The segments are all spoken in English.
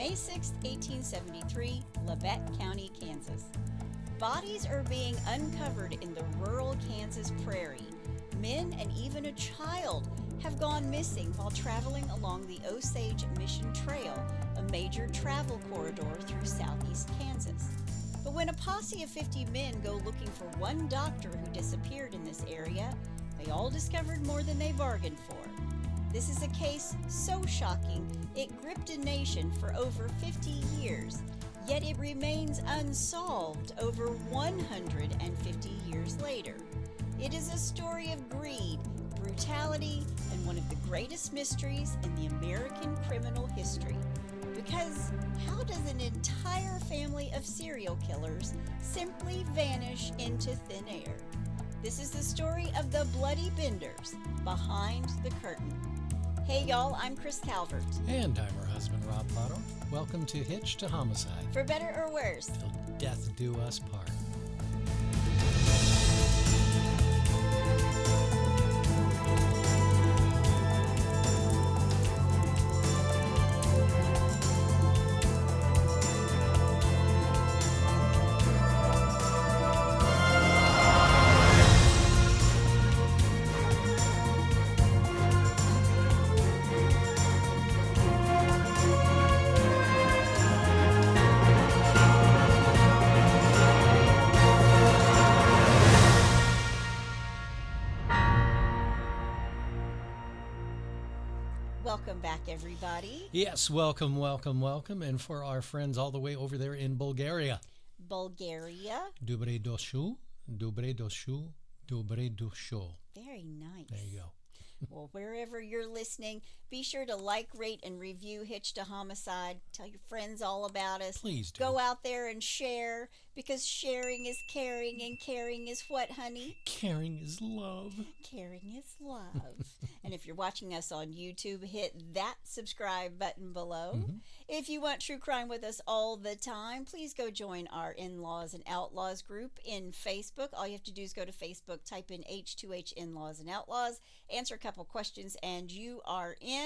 May 6, 1873, Labette County, Kansas. Bodies are being uncovered in the rural Kansas prairie. Men and even a child have gone missing while traveling along the Osage Mission Trail, a major travel corridor through southeast Kansas. But when a posse of 50 men go looking for one doctor who disappeared in this area, they all discovered more than they bargained for. This is a case so shocking it gripped a nation for over 50 years, yet it remains unsolved over 150 years later. It is a story of greed, brutality, and one of the greatest mysteries in the American criminal history. Because how does an entire family of serial killers simply vanish into thin air? This is the story of the Bloody Benders, Behind the Curtain. Hey y'all, I'm Chris Calvert. And I'm her husband, Rob Potto. Welcome to Hitch to Homicide. For better or worse. Till death do us part. Welcome back, everybody. Yes, welcome. And for our friends all the way over there in Bulgaria. Bulgaria. Dobre doshu. Very nice. There you go. Well, wherever you're listening, be sure to like, rate, and review Hitch to Homicide. Tell your friends all about us. Please do. Go out there and share, because sharing is caring, and caring is what, honey? Caring is love. Caring is love. And if you're watching us on YouTube, hit that subscribe button below. Mm-hmm. If you want true crime with us all the time, please go join our In-Laws and Outlaws group in Facebook. All you have to do is go to Facebook, type in H2H In-Laws and Outlaws, answer a couple questions, and you are in.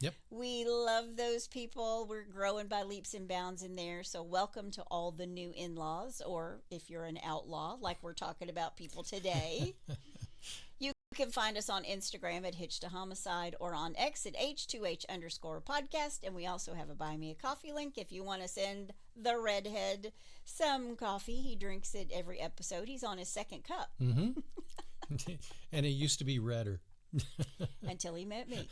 Yep. We love those people. We're growing by leaps and bounds in there. So welcome to all the new in-laws, or if you're an outlaw, like we're talking about people today. You can find us on Instagram at Hitch to Homicide or on X at H2H_podcast. And we also have a Buy Me a Coffee link if you want to send the redhead some coffee. He drinks it every episode. He's on his second cup. Mm-hmm. And it used to be redder. Until he met me.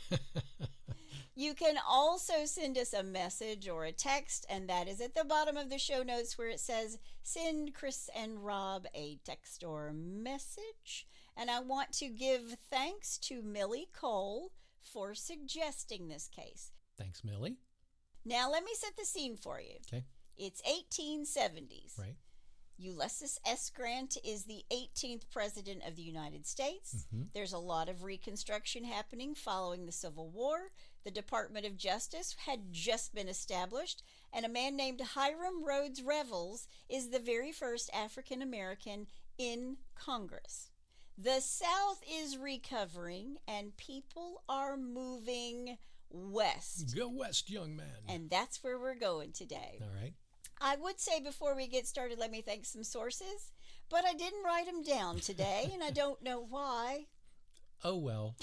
You can also send us a message or a text, and that is at the bottom of the show notes where it says, send Chris and Rob a text or message. And I want to give thanks to Millie Cole for suggesting this case. Thanks, Millie. Now, let me set the scene for you. Okay. It's 1870s. Right. Ulysses S. Grant is the 18th President of the United States. Mm-hmm. There's a lot of reconstruction happening following the Civil War. The Department of Justice had just been established, and a man named Hiram Rhodes Revels is the very first African American in Congress. The South is recovering, and people are moving west. Go west, young man. And that's where we're going today. All right. I would say before we get started, let me thank some sources, but I didn't write them down today, and I don't know why. Oh, well.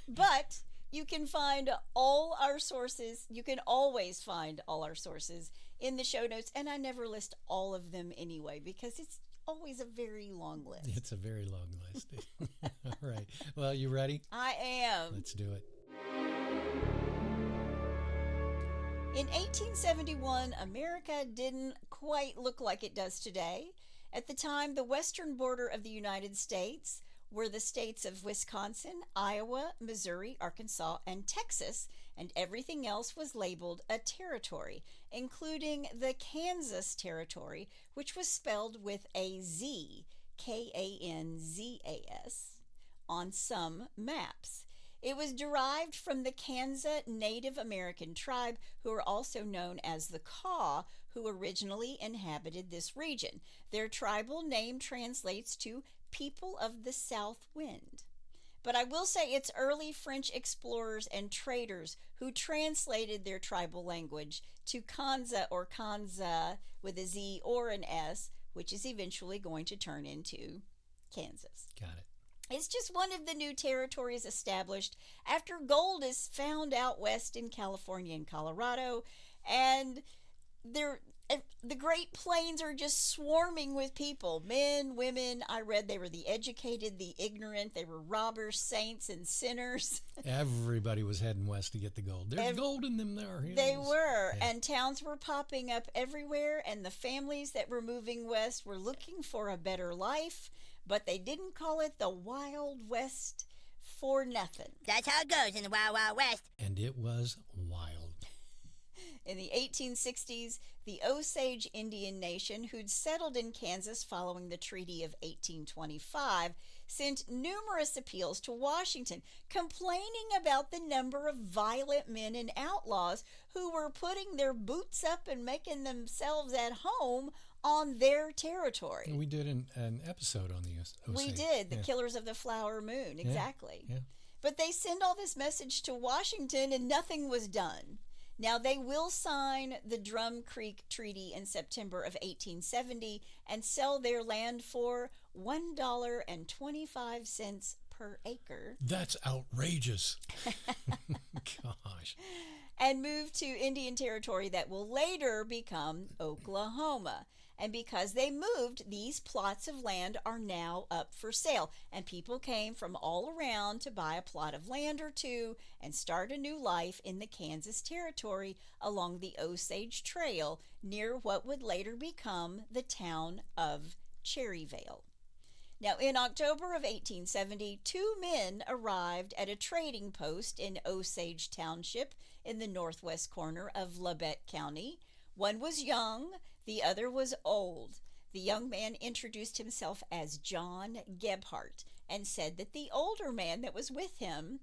But you can find all our sources. You can always find all our sources in the show notes, and I never list all of them anyway because it's always a very long list. It's a very long list. All right. Well, you ready? I am. Let's do it. In 1871, America didn't quite look like it does today. At the time, the western border of the United States were the states of Wisconsin, Iowa, Missouri, Arkansas, and Texas, and everything else was labeled a territory, including the Kansas Territory, which was spelled with a Z, Kanzas, on some maps. It was derived from the Kansa Native American tribe, who are also known as the Kaw, who originally inhabited this region. Their tribal name translates to people of the south wind. But I will say it's early French explorers and traders who translated their tribal language to Kanza or Kanza with a Z or an S, which is eventually going to turn into Kansas. Got it. It's just one of the new territories established after gold is found out west in California and Colorado, and the Great Plains are just swarming with people, men, women. I read they were the educated, the ignorant. They were robbers, saints, and sinners. Everybody was heading west to get the gold. There's gold in them there. They were, and towns were popping up everywhere, and the families that were moving west were looking for a better life, but they didn't call it the Wild West for nothing. That's how it goes in the Wild Wild West. And it was wild. In the 1860s, the Osage Indian Nation, who'd settled in Kansas following the Treaty of 1825, sent numerous appeals to Washington complaining about the number of violent men and outlaws who were putting their boots up and making themselves at home on their territory. And we did an episode on the Osage. We did, the Killers of the Flower Moon, exactly. Yeah. But they send all this message to Washington and nothing was done. Now, they will sign the Drum Creek Treaty in September of 1870 and sell their land for $1.25 per acre. That's outrageous. Gosh. And move to Indian Territory that will later become Oklahoma. And because they moved, these plots of land are now up for sale. And people came from all around to buy a plot of land or two and start a new life in the Kansas Territory along the Osage Trail near what would later become the town of Cherryvale. Now, in October of 1870, two men arrived at a trading post in Osage Township in the northwest corner of Labette County. One was young, the other was old. The young man introduced himself as John Gebhardt and said that the older man that was with him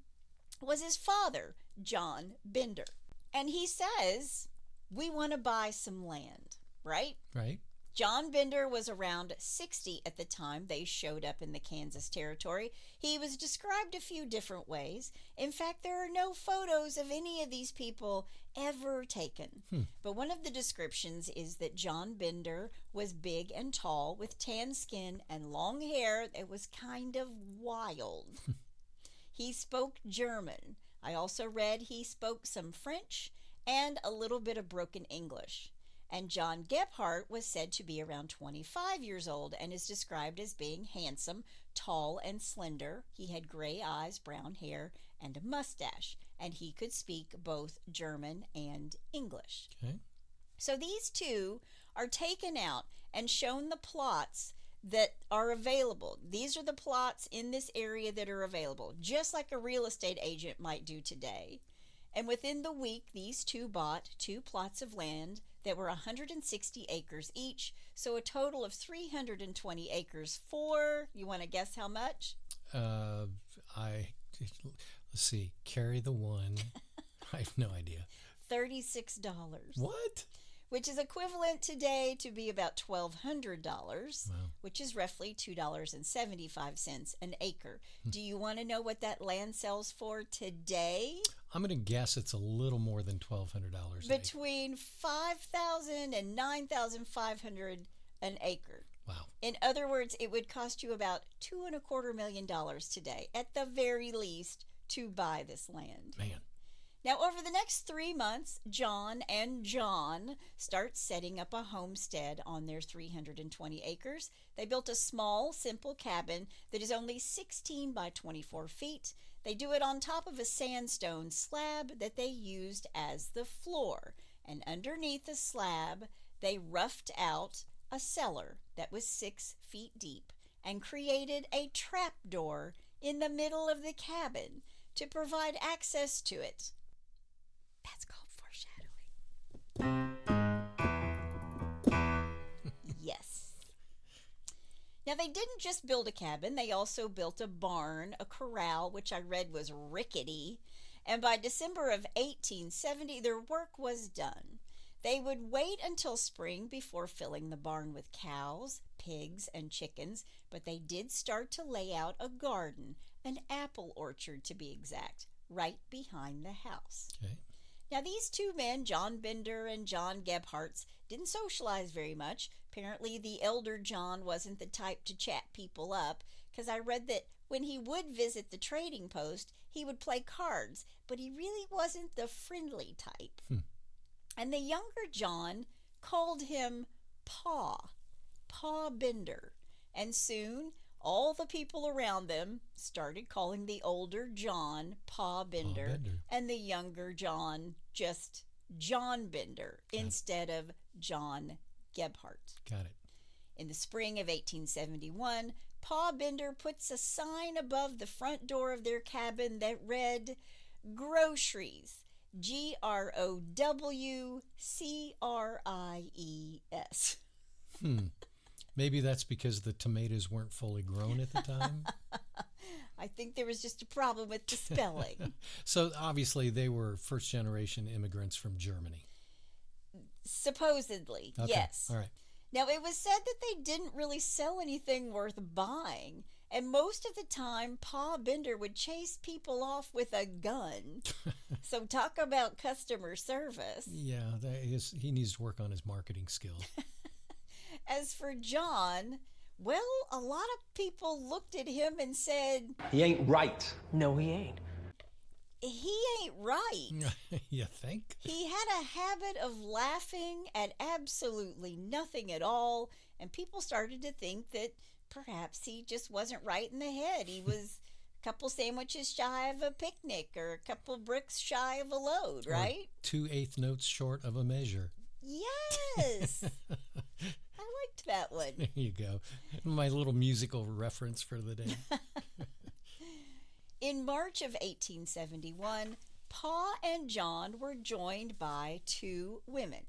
was his father, John Bender. And he says, "We want to buy some land," right? Right. John Bender was around 60 at the time they showed up in the Kansas Territory. He was described a few different ways. In fact, there are no photos of any of these people ever taken. But one of the descriptions is that John Bender was big and tall with tan skin and long hair that was kind of wild. He spoke German. I also read he spoke some French and a little bit of broken English. And John Gebhardt was said to be around 25 years old and is described as being handsome, tall, and slender. He had gray eyes, brown hair, and a mustache, and he could speak both German and English. Okay. So these two are taken out and shown the plots that are available. These are the plots in this area that are available, just like a real estate agent might do today. And within the week, these two bought two plots of land that were 160 acres each, so a total of 320 acres for, you want to guess how much? Let's see, carry the one. I have no idea. $36. What? Which is equivalent today to be about $1,200, Wow. which is roughly $2.75 an acre. Do you want to know what that land sells for today? I'm going to guess it's a little more than $1,200. Between $5,000 and $9,500 an acre. Wow. In other words, it would cost you about $2.25 million today, at the very least, to buy this land. Man. Now, over the next 3 months, John and John start setting up a homestead on their 320 acres. They built a small, simple cabin that is only 16 by 24 feet. They do it on top of a sandstone slab that they used as the floor. And underneath the slab, they roughed out a cellar that was 6 feet deep and created a trap door in the middle of the cabin to provide access to it. That's called foreshadowing. Yes. Now, they didn't just build a cabin. They also built a barn, a corral, which I read was rickety. And by December of 1870, their work was done. They would wait until spring before filling the barn with cows, pigs, and chickens, but they did start to lay out a garden, an apple orchard to be exact, right behind the house. Okay. Now, these two men, John Bender and John Gebhardt, didn't socialize very much. Apparently, the elder John wasn't the type to chat people up, because I read that when he would visit the trading post, he would play cards, but he really wasn't the friendly type. And the younger John called him Pa Bender. And soon, all the people around them started calling the older John Pa Bender, and the younger John just John Bender instead of John Gebhardt. Got it. In the spring of 1871, Pa Bender puts a sign above the front door of their cabin that read, "Groceries, Growcries." Maybe that's because the tomatoes weren't fully grown at the time. I think there was just a problem with the spelling. So obviously they were first-generation immigrants from Germany. Supposedly, Okay. yes. All right. Now, it was said that they didn't really sell anything worth buying, and most of the time, Pa Bender would chase people off with a gun. So talk about customer service. Yeah, he needs to work on his marketing skills. As for John, well, a lot of people looked at him and said, "He ain't right." "No, he ain't." "He ain't right." You think? He had a habit of laughing at absolutely nothing at all, and people started to think that perhaps he just wasn't right in the head. He was a couple sandwiches shy of a picnic or a couple bricks shy of a load, right? Or 2/8 notes short of a measure. Yes. I liked that one. There you go. My little musical reference for the day. In March of 1871, Pa and John were joined by two women.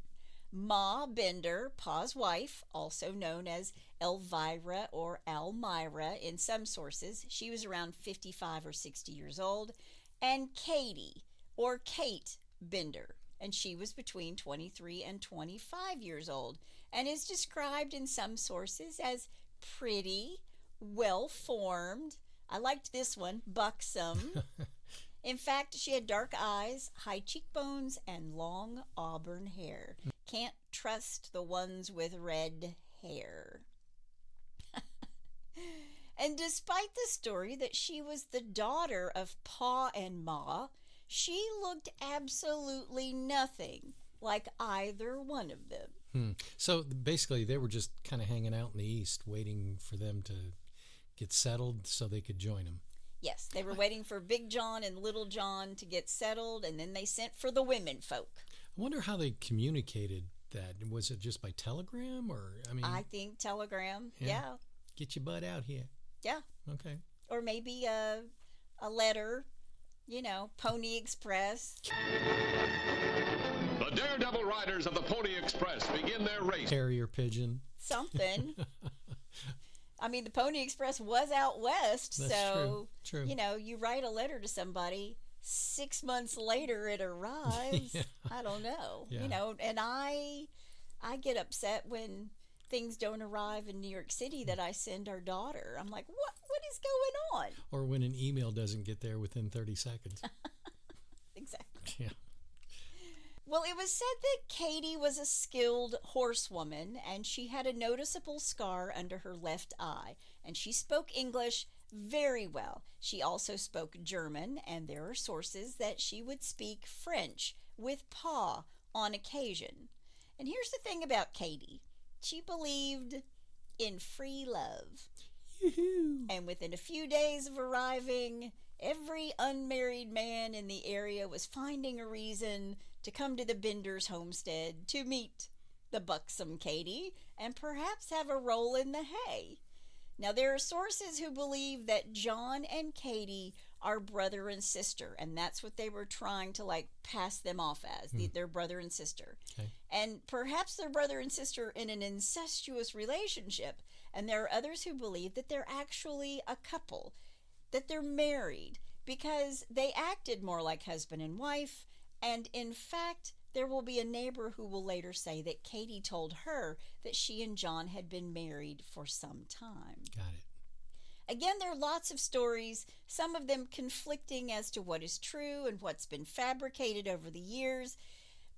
Ma Bender, Pa's wife, also known as Elvira or Almira in some sources. She was around 55 or 60 years old. And Katie, or Kate Bender, and she was between 23 and 25 years old, and is described in some sources as pretty, well-formed. I liked this one, buxom. In fact, she had dark eyes, high cheekbones, and long auburn hair. Can't trust the ones with red hair. And despite the story that she was the daughter of Pa and Ma, she looked absolutely nothing like either one of them. So basically, they were just kind of hanging out in the East, waiting for them to get settled so they could join them. Yes, they were waiting for Big John and Little John to get settled, and then they sent for the women folk. I wonder how they communicated that. Was it just by telegram, or I think telegram. Yeah. Get your butt out here. Yeah. Okay. Or maybe a letter, Pony Express. The daredevil riders of the Pony Express begin their race. Carrier pigeon. Something. The Pony Express was out west, That's so true. You write a letter to somebody, 6 months later it arrives. Yeah. I don't know. Yeah. And I get upset when things don't arrive in New York City that I send our daughter. I'm like, what is going on? Or when an email doesn't get there within 30 seconds. Exactly. Yeah. Well, it was said that Katie was a skilled horsewoman, and she had a noticeable scar under her left eye, and she spoke English very well. She also spoke German, and there are sources that she would speak French with Pa on occasion. And here's the thing about Katie. She believed in free love. Yoo-hoo. And within a few days of arriving, every unmarried man in the area was finding a reason to come to the Bender's homestead to meet the buxom Katie and perhaps have a roll in the hay. Now, there are sources who believe that John and Katie are brother and sister, and that's what they were trying to pass them off as, their brother and sister. Okay. And perhaps they're brother and sister in an incestuous relationship, and there are others who believe that they're actually a couple, that they're married, because they acted more like husband and wife, and in fact, there will be a neighbor who will later say that Katie told her that she and John had been married for some time. Got it. Again, there are lots of stories, some of them conflicting as to what is true and what's been fabricated over the years.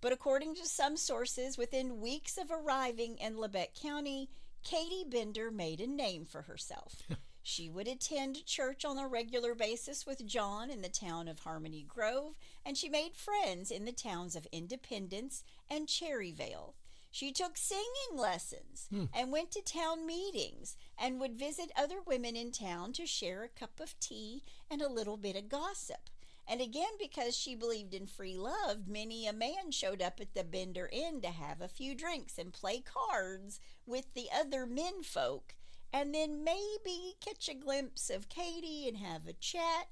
But according to some sources, within weeks of arriving in Labette County, Katie Bender made a name for herself. She would attend church on a regular basis with John in the town of Harmony Grove, and she made friends in the towns of Independence and Cherryvale. She took singing lessons and went to town meetings and would visit other women in town to share a cup of tea and a little bit of gossip. And again, because she believed in free love, many a man showed up at the Bender Inn to have a few drinks and play cards with the other men folk, and then maybe catch a glimpse of Katie and have a chat,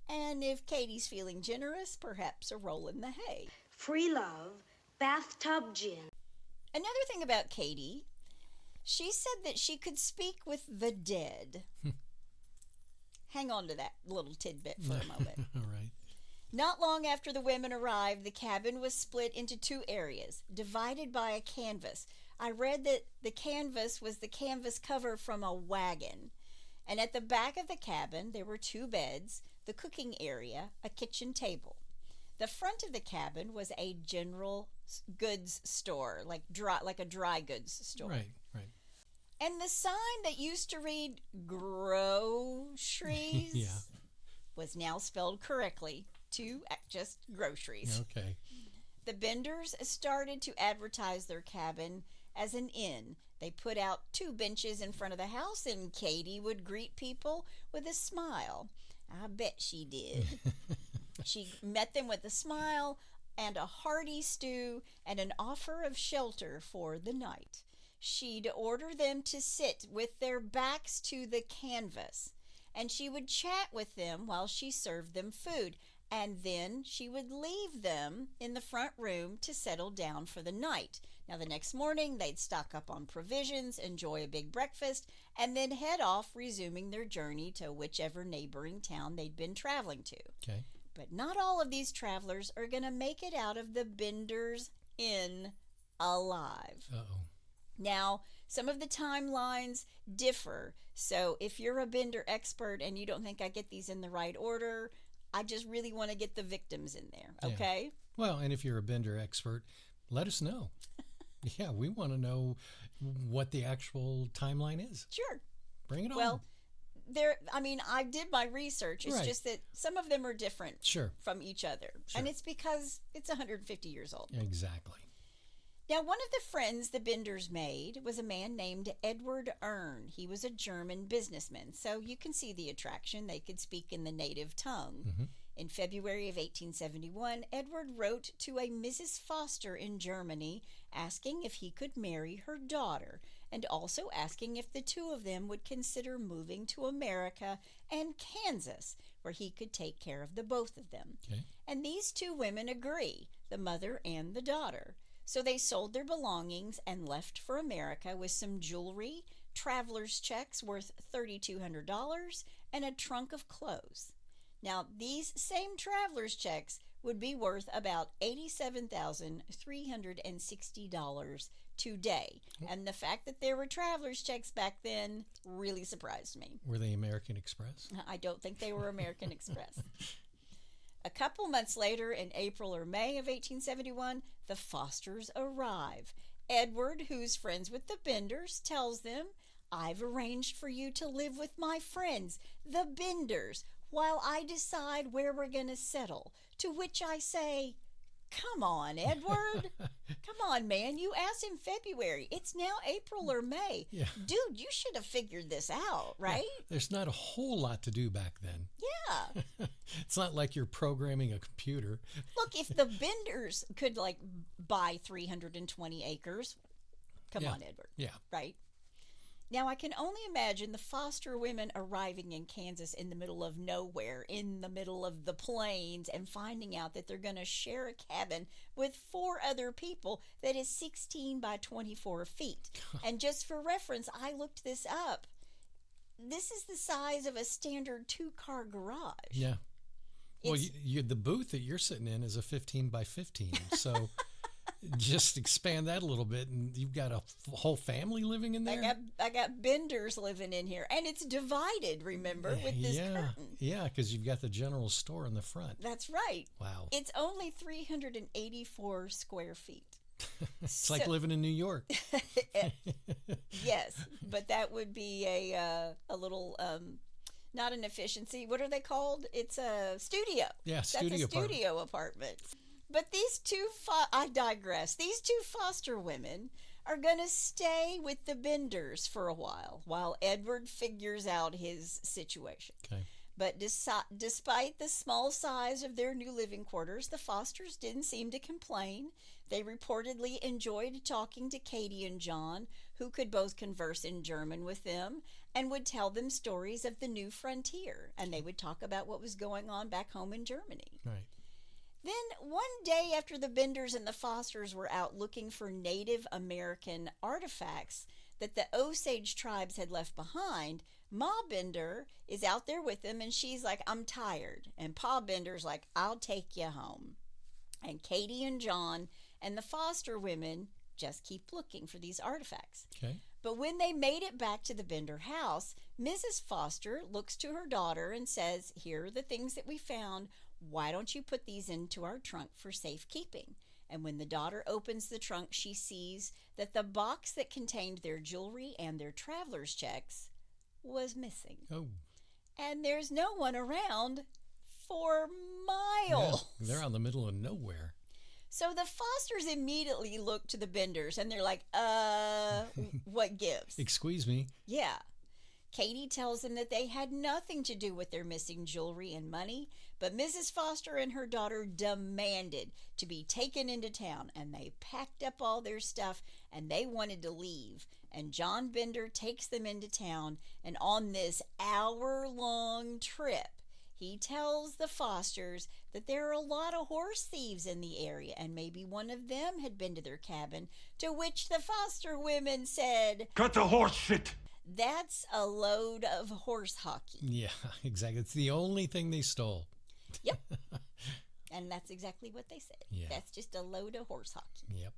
and if Katie's feeling generous, perhaps a roll in the hay. Free love, bathtub gin. Another thing about Katie, she said that she could speak with the dead. Hang on to that little tidbit for a moment. All right. Not long after the women arrived, the cabin was split into two areas, divided by a canvas. I read that the canvas was the canvas cover from a wagon. And at the back of the cabin, there were two beds, the cooking area, a kitchen table. The front of the cabin was a general goods store, like a dry goods store. Right, right. And the sign that used to read groceries was now spelled correctly to just groceries. Okay. The Benders started to advertise their cabin as an inn. They put out two benches in front of the house, and Katie would greet people with a smile. I bet she did. She met them with a smile and a hearty stew and an offer of shelter for the night. She'd order them to sit with their backs to the canvas, and she would chat with them while she served them food, and then she would leave them in the front room to settle down for the night. Now, the next morning, they'd stock up on provisions, enjoy a big breakfast, and then head off, resuming their journey to whichever neighboring town they'd been traveling to. Okay. But not all of these travelers are going to make it out of the Benders Inn alive. Uh-oh. Now, some of the timelines differ. So if you're a Bender expert and you don't think I get these in the right order, I just really want to get the victims in there, okay? Yeah. Well, and if you're a Bender expert, let us know. Yeah, we want to know what the actual timeline is. Sure. Bring it on. Well, I did my research. It's just that some of them are different from each other. Sure. And it's because it's 150 years old. Exactly. Now, one of the friends the Benders made was a man named Edward Erne. He was a German businessman, so you can see the attraction. They could speak in the native tongue. Mm-hmm. In February of 1871, Edward wrote to a Mrs. Foster in Germany asking if he could marry her daughter, and also asking if the two of them would consider moving to America and Kansas, where he could take care of the both of them. Okay. And these two women agree, the mother and the daughter. So they sold their belongings and left for America with some jewelry, traveler's checks worth $3,200, and a trunk of clothes. Now, these same traveler's checks would be worth about $87,360 today. And the fact that there were traveler's checks back then really surprised me. Were they American Express? I don't think they were American Express. A couple months later, in April or May of 1871, the Fosters arrive. Edward, who's friends with the Benders, tells them, "I've arranged for you to live with my friends, the Benders, while I decide where we're going to settle." To which I say, come on, Edward. Come on, man. You asked in February. It's now April or May. Yeah. Dude, you should have figured this out, right? Yeah. There's not a whole lot to do back then. Yeah. It's not like you're programming a computer. Look, if the Benders could, buy 320 acres, come on, Edward. Yeah. Right? Now, I can only imagine the Foster women arriving in Kansas in the middle of nowhere, in the middle of the plains, and finding out that they're going to share a cabin with 4 other people that is 16 by 24 feet. And just for reference, I looked this up. This is the size of a standard 2-car garage. Yeah. Well, the booth that you're sitting in is a 15 by 15. So Just expand that a little bit, and you've got a whole family living in there. I got benders living in here, and it's divided. Remember, with this curtain. Yeah, because you've got the general store in the front. That's right. Wow. It's only 384 square feet. It's like living in New York. Yes, but that would be a little not an efficiency. What are they called? It's a studio. Yeah, studio apartment. But these two, I digress. These two foster women are going to stay with the Benders for a while Edward figures out his situation. Okay. But despite the small size of their new living quarters, the Fosters didn't seem to complain. They reportedly enjoyed talking to Katie and John, who could both converse in German with them and would tell them stories of the new frontier. And they would talk about what was going on back home in Germany. Right. Then one day after the Benders and the Fosters were out looking for Native American artifacts that the Osage tribes had left behind, Ma Bender is out there with them, and she's like, I'm tired. And Pa Bender's like, I'll take you home. And Katie and John and the Foster women just keep looking for these artifacts. Okay. But when they made it back to the Bender house, Mrs. Foster looks to her daughter and says, here are the things that we found. Why don't you put these into our trunk for safekeeping? And when the daughter opens the trunk, she sees that the box that contained their jewelry and their traveler's checks was missing. Oh. And there's no one around for miles. Yeah, they're out in the middle of nowhere. So the Fosters immediately look to the Benders, and they're like, what gives? Excuse me. Yeah. Katie tells them that they had nothing to do with their missing jewelry and money, but Mrs. Foster and her daughter demanded to be taken into town, and they packed up all their stuff, and they wanted to leave. And John Bender takes them into town, and on this hour-long trip, he tells the Fosters that there are a lot of horse thieves in the area, and maybe one of them had been to their cabin, to which the Foster women said, Cut the horse shit! That's a load of horse hockey. Yeah, exactly. It's the only thing they stole. Yep. And that's exactly what they said. Yeah. That's just a load of horse hockey. Yep.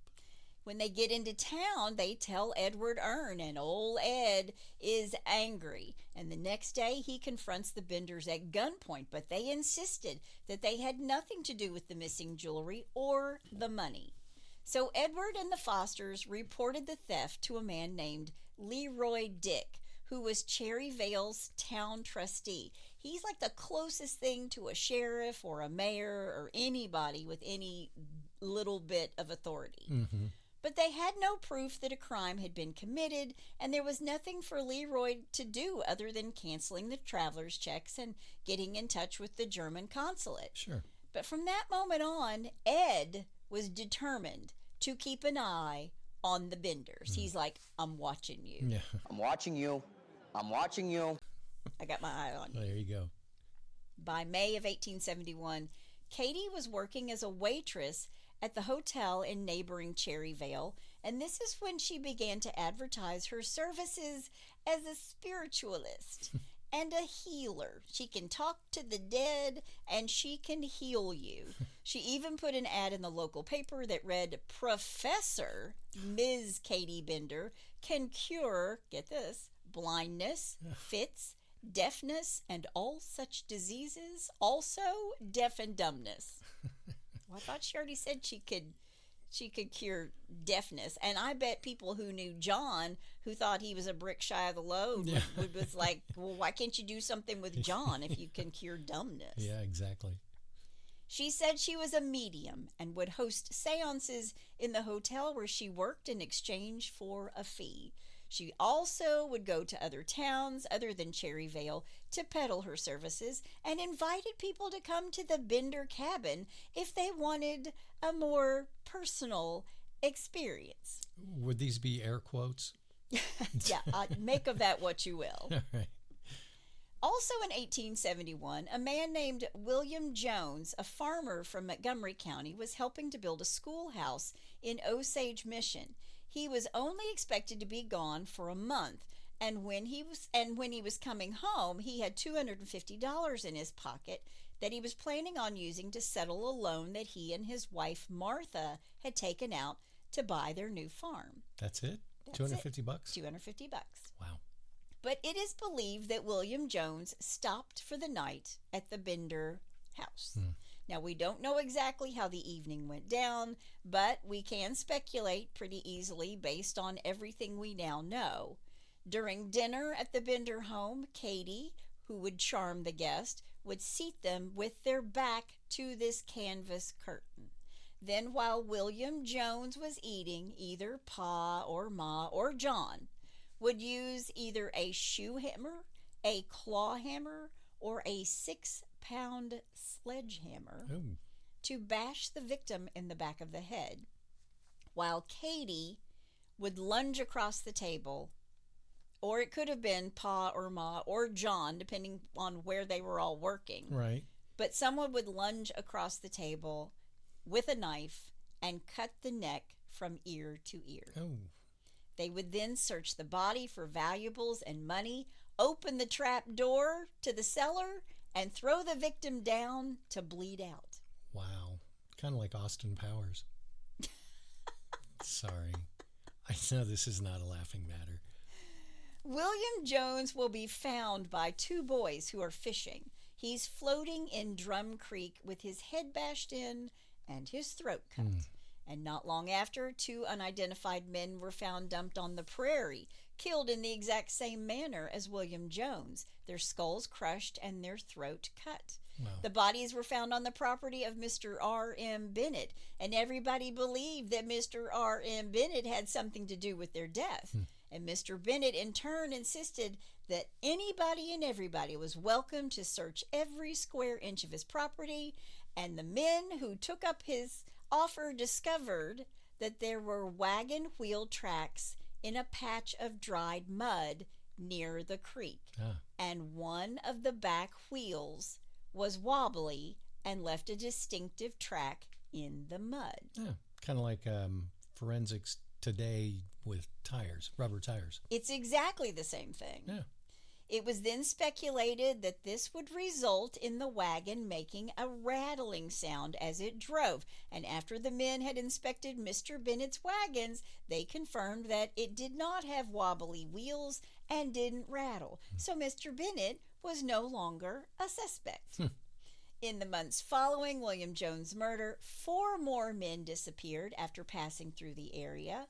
When they get into town, they tell Edward Earn, and old Ed is angry. And the next day, he confronts the Benders at gunpoint, but they insisted that they had nothing to do with the missing jewelry or the money. So Edward and the Fosters reported the theft to a man named Leroy Dick, who was Cherry Vale's town trustee. He's like the closest thing to a sheriff or a mayor or anybody with any little bit of authority. Mm-hmm. But they had no proof that a crime had been committed, and there was nothing for Leroy to do other than canceling the traveler's checks and getting in touch with the German consulate. Sure. But from that moment on, Ed was determined to keep an eye on the Benders. He's like, I'm watching you. Yeah. I'm watching you. I'm watching you. I got my eye on you. There you go. By May of 1871, Katie was working as a waitress at the hotel in neighboring Cherry Vale, and this is when she began to advertise her services as a spiritualist and a healer. She can talk to the dead, and she can heal you. She even put an ad in the local paper that read, Professor Ms. Katie Bender can cure, get this, blindness, fits, deafness, and all such diseases, also deaf and dumbness. Well, I thought she already said she could cure deafness, and I bet people who knew John, who thought he was a brick shy of the load, was like, well, why can't you do something with John if you can cure dumbness? Yeah, exactly. She said she was a medium and would host seances in the hotel where she worked in exchange for a fee. She also would go to other towns other than Cherry Vale to peddle her services, and invited people to come to the Bender cabin if they wanted a more personal experience. Would these be air quotes? Yeah, make of that what you will. All right. Also in 1871, a man named William Jones, a farmer from Montgomery County, was helping to build a schoolhouse in Osage Mission. He was only expected to be gone for a month, and when he was coming home, he had $250 in his pocket that he was planning on using to settle a loan that he and his wife Martha had taken out to buy their new farm. That's it? That's $250? $250. Wow. But it is believed that William Jones stopped for the night at the Bender house. Now, we don't know exactly how the evening went down, but we can speculate pretty easily based on everything we now know. During dinner at the Bender home, Katie, who would charm the guest, would seat them with their back to this canvas curtain. Then, while William Jones was eating, either Pa or Ma or John would use either a shoe hammer, a claw hammer, or a 6-pound sledgehammer to bash the victim in the back of the head, while Katie would lunge across the table, or it could have been Pa or Ma or John, depending on where they were all working. Right. But someone would lunge across the table with a knife and cut the neck from ear to ear. Oh. They would then search the body for valuables and money, open the trap door to the cellar, and throw the victim down to bleed out. Wow. Kind of like Austin Powers. Sorry. I know this is not a laughing matter. William Jones will be found by two boys who are fishing. He's floating in Drum Creek with his head bashed in and his throat cut. And not long after, two unidentified men were found dumped on the prairie, killed in the exact same manner as William Jones, their skulls crushed and their throat cut. Wow. The bodies were found on the property of Mr. R.M. Bennett, and everybody believed that Mr. R.M. Bennett had something to do with their death. And Mr. Bennett, in turn, insisted that anybody and everybody was welcome to search every square inch of his property, and the men who took up his offer discovered that there were wagon wheel tracks in a patch of dried mud near the creek. And one of the back wheels was wobbly and left a distinctive track in the mud. Yeah, kind of like forensics today with tires, rubber tires. It's exactly the same thing. Yeah. It was then speculated that this would result in the wagon making a rattling sound as it drove. And after the men had inspected Mr. Bennett's wagons, they confirmed that it did not have wobbly wheels and didn't rattle. So Mr. Bennett was no longer a suspect. In the months following William Jones' murder, 4 more men disappeared after passing through the area.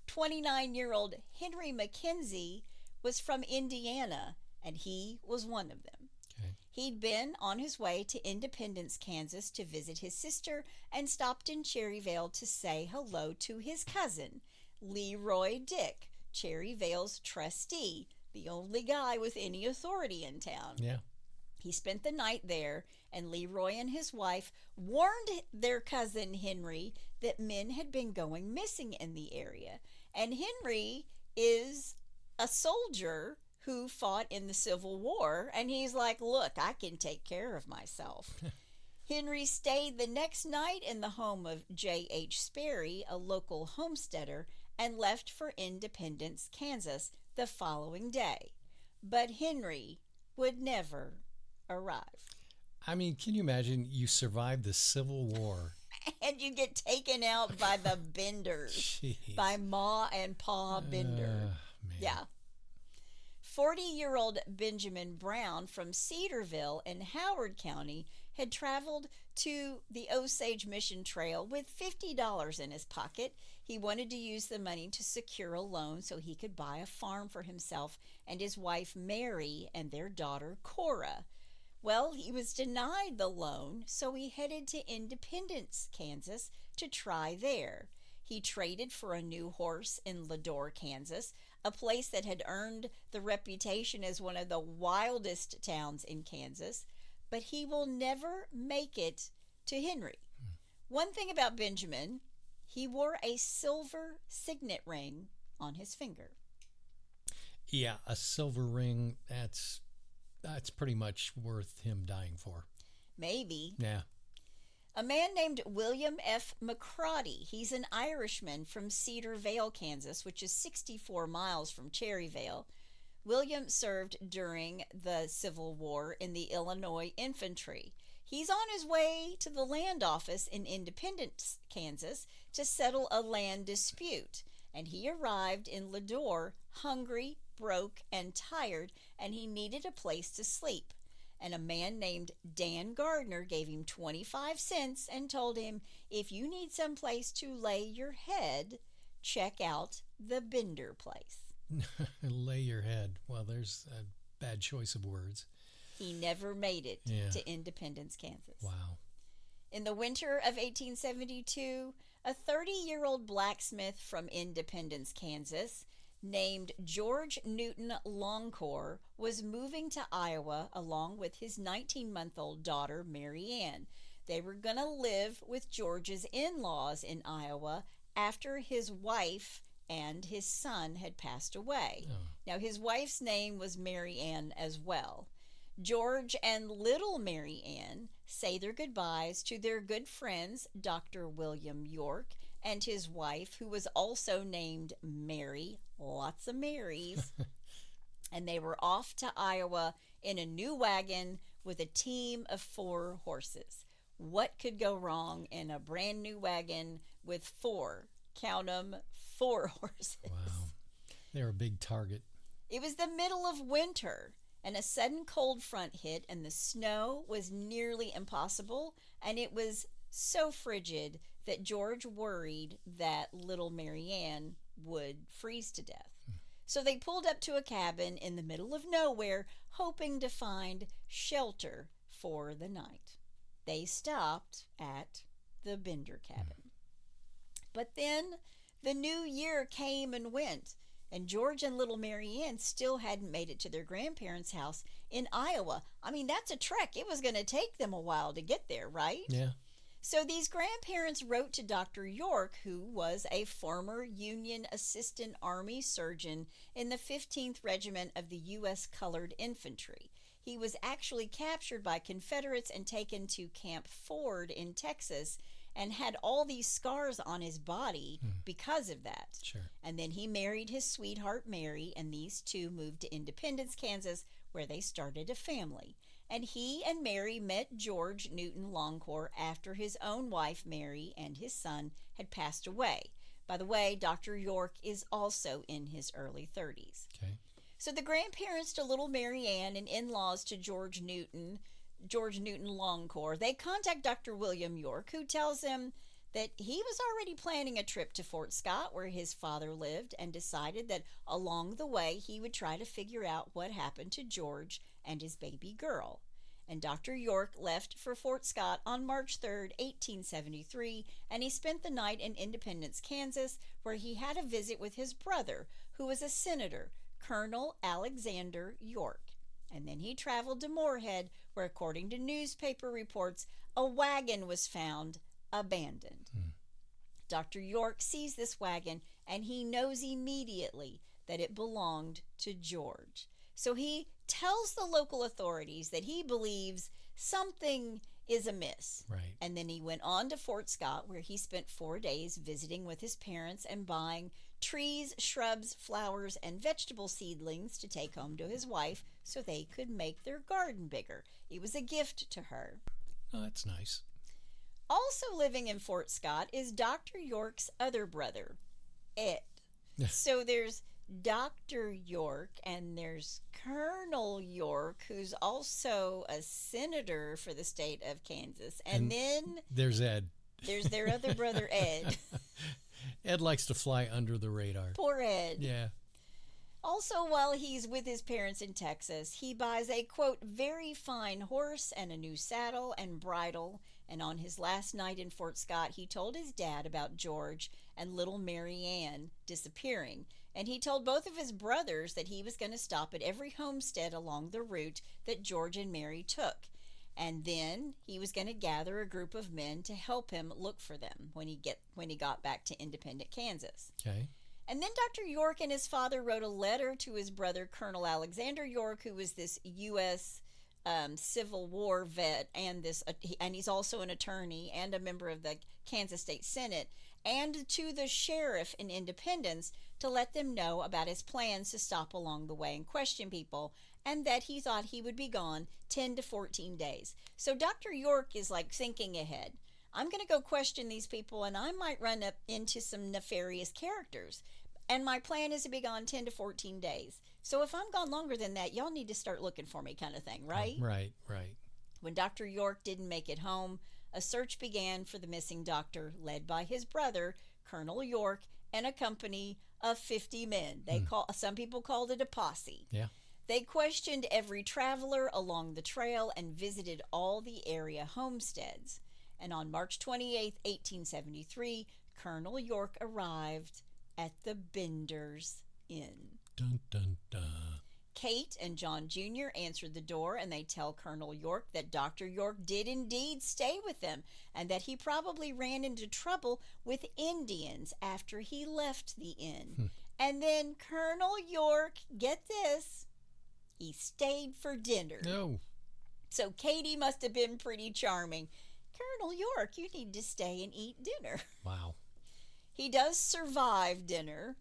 29-year-old Henry McKenzie was from Indiana, and he was one of them. Okay. He'd been on his way to Independence, Kansas to visit his sister and stopped in Cherryvale to say hello to his cousin, Leroy Dick, Cherryvale's trustee, the only guy with any authority in town. Yeah. He spent the night there, and Leroy and his wife warned their cousin Henry that men had been going missing in the area. And Henry is a soldier who fought in the Civil War, and he's like, look, I can take care of myself. Henry stayed the next night in the home of J.H. Sperry, a local homesteader, and left for Independence, Kansas, the following day. But Henry would never arrive. I mean, can you imagine you survived the Civil War? And you get taken out by the Benders, Jeez. by Ma and Pa Bender. Man. Yeah. 40-year-old Benjamin Brown from Cedarville in Howard County had traveled to the Osage Mission Trail with $50 in his pocket. He wanted to use the money to secure a loan so he could buy a farm for himself and his wife Mary and their daughter Cora. Well, he was denied the loan, so he headed to Independence, Kansas, to try there. He traded for a new horse in Ladore, Kansas, a place that had earned the reputation as one of the wildest towns in Kansas, but he will never make it to Henry. One thing about Benjamin, he wore a silver signet ring on his finger. Yeah, a silver ring, that's pretty much worth him dying for. Maybe. Yeah. A man named William F. McCroddy, he's an Irishman from Cedar Vale, Kansas, which is 64 miles from Cherryvale, William served during the Civil War in the Illinois Infantry. He's on his way to the land office in Independence, Kansas, to settle a land dispute. And he arrived in Ladore hungry, broke, and tired, and he needed a place to sleep. And a man named Dan Gardner gave him 25 cents and told him, if you need some place to lay your head, check out the Bender place. Lay your head. Well, there's a bad choice of words. He never made it to Independence, Kansas. Wow. In the winter of 1872, a 30-year-old blacksmith from Independence, Kansas, named George Newton Longcore, was moving to Iowa along with his 19-month-old daughter, Mary Ann. They were going to live with George's in-laws in Iowa after his wife and his son had passed away. Oh. Now, his wife's name was Mary Ann as well. George and little Mary Ann say their goodbyes to their good friends, Dr. William York, and his wife, who was also named Mary, lots of Marys. And they were off to Iowa in a new wagon with a team of 4 horses. What could go wrong in a brand new wagon with 4, count them, 4 horses? Wow. They're a big target. It was the middle of winter, and a sudden cold front hit, and the snow was nearly impossible, and it was so frigid that George worried that little Mary Ann would freeze to death. So they pulled up to a cabin in the middle of nowhere, hoping to find shelter for the night. They stopped at the Bender cabin. But then the new year came and went, and George and little Mary Ann still hadn't made it to their grandparents' house in Iowa. I mean, that's a trek. It was going to take them a while to get there, right? Yeah. So these grandparents wrote to Dr. York, who was a former Union Assistant Army surgeon in the 15th Regiment of the U.S. Colored Infantry. He was actually captured by Confederates and taken to Camp Ford in Texas and had all these scars on his body because of that. Sure. And then he married his sweetheart, Mary, and these two moved to Independence, Kansas, where they started a family. And he and Mary met George Newton Longcore after his own wife, Mary, and his son had passed away. By the way, Dr. York is also in his early 30s. Okay. So the grandparents to little Mary Ann and in-laws to George Newton Longcore, they contact Dr. William York, who tells them that he was already planning a trip to Fort Scott, where his father lived, and decided that along the way he would try to figure out what happened to George and his baby girl. And Dr. York left for Fort Scott on March 3rd, 1873, and he spent the night in Independence, Kansas, where he had a visit with his brother, who was a senator, Colonel Alexander York. And then he traveled to Moorhead, where, according to newspaper reports, a wagon was found abandoned. Dr. York sees this wagon, and he knows immediately that it belonged to George. So he tells the local authorities that he believes something is amiss. Right. And then he went on to Fort Scott, where he spent 4 days visiting with his parents and buying trees, shrubs, flowers, and vegetable seedlings to take home to his wife so they could make their garden bigger. It was a gift to her. Oh, that's nice. Also living in Fort Scott is Dr. York's other brother, Ed. So there's Dr. York and there's Colonel York, who's also a senator for the state of Kansas. And then there's Ed. There's their other brother, Ed. Ed likes to fly under the radar. Poor Ed. Yeah. Also, while he's with his parents in Texas, he buys a, quote, very fine horse and a new saddle and bridle. And on his last night in Fort Scott, he told his dad about George and little Mary Ann disappearing. And he told both of his brothers that he was going to stop at every homestead along the route that George and Mary took. And then he was going to gather a group of men to help him look for them when he got back to independent Kansas. Okay. And then Dr. York and his father wrote a letter to his brother, Colonel Alexander York, who was this U.S. Civil War vet, and he's also an attorney and a member of the Kansas State Senate, and to the sheriff in Independence to let them know about his plans to stop along the way and question people, and that he thought he would be gone 10 to 14 days. So Dr. York is like thinking ahead. I'm going to go question these people, and I might run up into some nefarious characters. And my plan is to be gone 10 to 14 days. So if I'm gone longer than that, y'all need to start looking for me, kind of thing, right? Right. When Dr. York didn't make it home, a search began for the missing doctor, led by his brother, Colonel York, and a company of 50 men. Some people called it a posse. Yeah. They questioned every traveler along the trail and visited all the area homesteads. And on March 28, 1873, Colonel York arrived at the Bender's Inn. Dun, dun, dun. Kate and John Jr. answered the door, and they tell Colonel York that Dr. York did indeed stay with them, and that he probably ran into trouble with Indians after he left the inn. And then Colonel York, get this, he stayed for dinner. No. So Katie must have been pretty charming. Colonel York, you need to stay and eat dinner. Wow. He does survive dinner,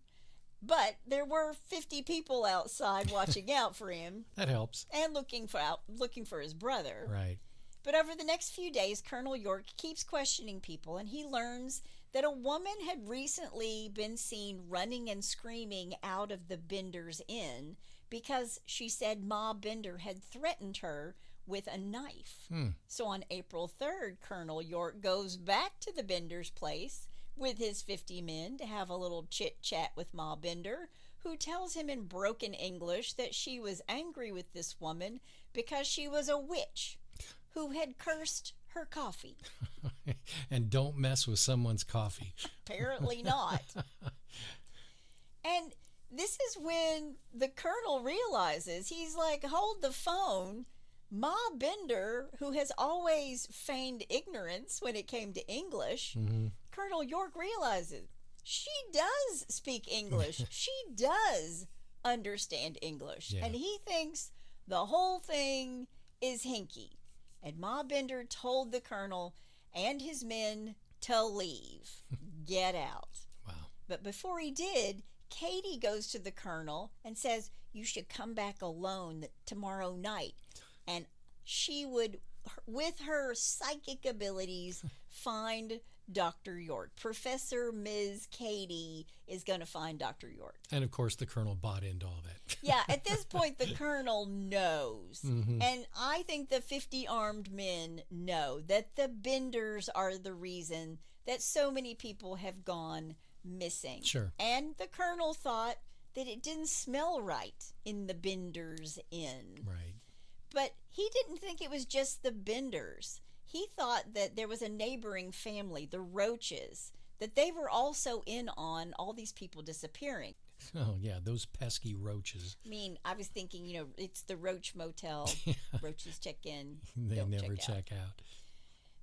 but there were 50 people outside watching out for him. That helps. And looking for his brother. Right. But over the next few days, Colonel York keeps questioning people, and he learns that a woman had recently been seen running and screaming out of the Bender's Inn because she said Ma Bender had threatened her with a knife. So on April 3rd, Colonel York goes back to the Bender's place with his 50 men to have a little chit-chat with Ma Bender, who tells him in broken English that she was angry with this woman because she was a witch who had cursed her coffee. And don't mess with someone's coffee. Apparently not. And this is when the colonel realizes, he's like, hold the phone. Ma Bender, who has always feigned ignorance when it came to English, Colonel York realizes she does speak English. She does understand English. Yeah. And he thinks the whole thing is hinky. And Ma Bender told the colonel and his men to leave. Get out. Wow. But before he did, Katie goes to the colonel and says, you should come back alone tomorrow night. And she would, with her psychic abilities, find Dr. York. Professor Ms. Katie is going to find Dr. York. And of course, the colonel bought into all that. Yeah, at this point, the colonel knows. And I think the 50 armed men know that the Benders are the reason that so many people have gone missing. Sure. And the colonel thought that it didn't smell right in the Bender's Inn. Right. But he didn't think it was just the Benders. He thought that there was a neighboring family, the Roaches, that they were also in on all these people disappearing. Oh, yeah, those pesky roaches. I mean, I was thinking, it's the Roach Motel. Roaches check in, They don't never check out. check out.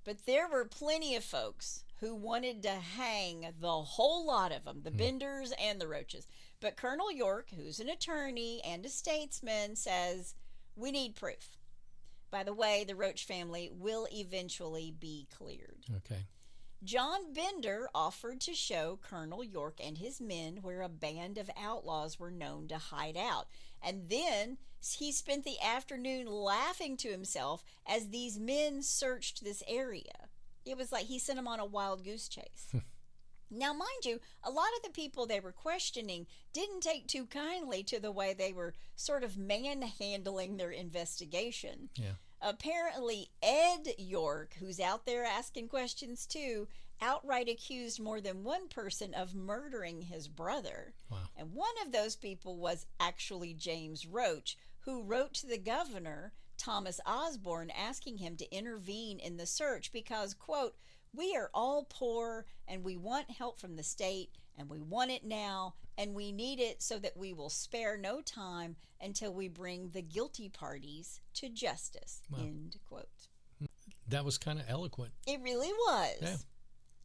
But there were plenty of folks who wanted to hang the whole lot of them, the Benders and the Roaches. But Colonel York, who's an attorney and a statesman, says, we need proof. By the way, the Roach family will eventually be cleared. Okay. John Bender offered to show Colonel York and his men where a band of outlaws were known to hide out. And then he spent the afternoon laughing to himself as these men searched this area. It was like he sent them on a wild goose chase. Now, mind you, a lot of the people they were questioning didn't take too kindly to the way they were sort of manhandling their investigation. Yeah. Apparently, Ed York, who's out there asking questions too, outright accused more than one person of murdering his brother. Wow. And one of those people was actually James Roach, who wrote to the governor, Thomas Osborne, asking him to intervene in the search because, quote, we are all poor and we want help from the state and we want it now and we need it so that we will spare no time until we bring the guilty parties to justice. Wow. End quote. That was kind of eloquent. It really was. Yeah.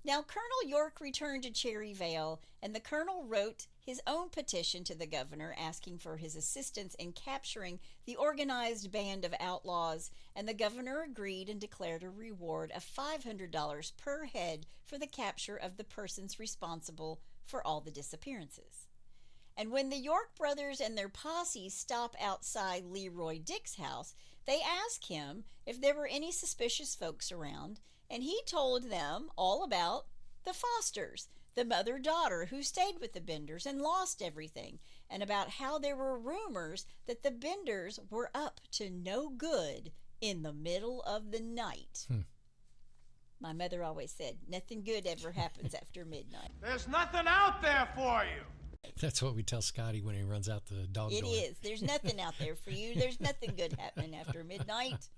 Now, Colonel York returned to Cherry Vale, and the colonel wrote his own petition to the governor asking for his assistance in capturing the organized band of outlaws, and the governor agreed and declared a reward of $500 per head for the capture of the persons responsible for all the disappearances. And when the York brothers and their posse stop outside Leroy Dick's house, they ask him if there were any suspicious folks around, and he told them all about the Fosters, the mother-daughter who stayed with the Benders and lost everything, and about how there were rumors that the Benders were up to no good in the middle of the night. My mother always said, nothing good ever happens after midnight. There's nothing out there for you. That's what we tell Scotty when he runs out the dog door. It is. There's nothing out there for you. There's nothing good happening after midnight.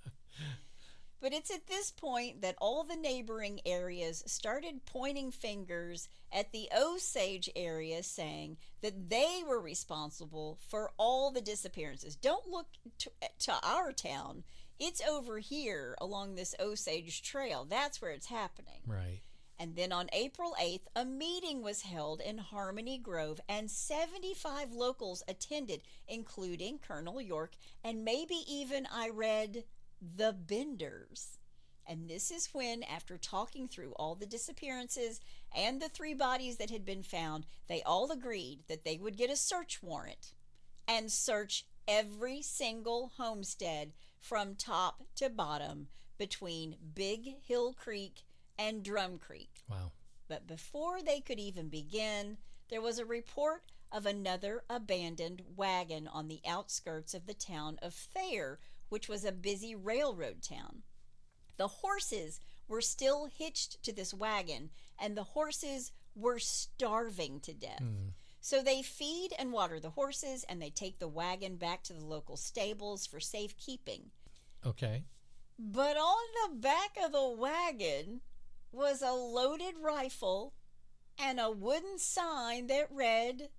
But it's at this point that all the neighboring areas started pointing fingers at the Osage area, saying that they were responsible for all the disappearances. Don't look to our town. It's over here along this Osage Trail. That's where it's happening. Right. And then on April 8th, a meeting was held in Harmony Grove, and 75 locals attended, including Colonel York, and maybe even, I read, the Benders. And this is when, after talking through all the disappearances and the 3 bodies that had been found, they all agreed that they would get a search warrant and search every single homestead from top to bottom between Big Hill Creek and Drum Creek. Wow. But before they could even begin, there was a report of another abandoned wagon on the outskirts of the town of Thayer, which was a busy railroad town. The horses were still hitched to this wagon, and the horses were starving to death. So they feed and water the horses, and they take the wagon back to the local stables for safekeeping. Okay. But on the back of the wagon was a loaded rifle and a wooden sign that read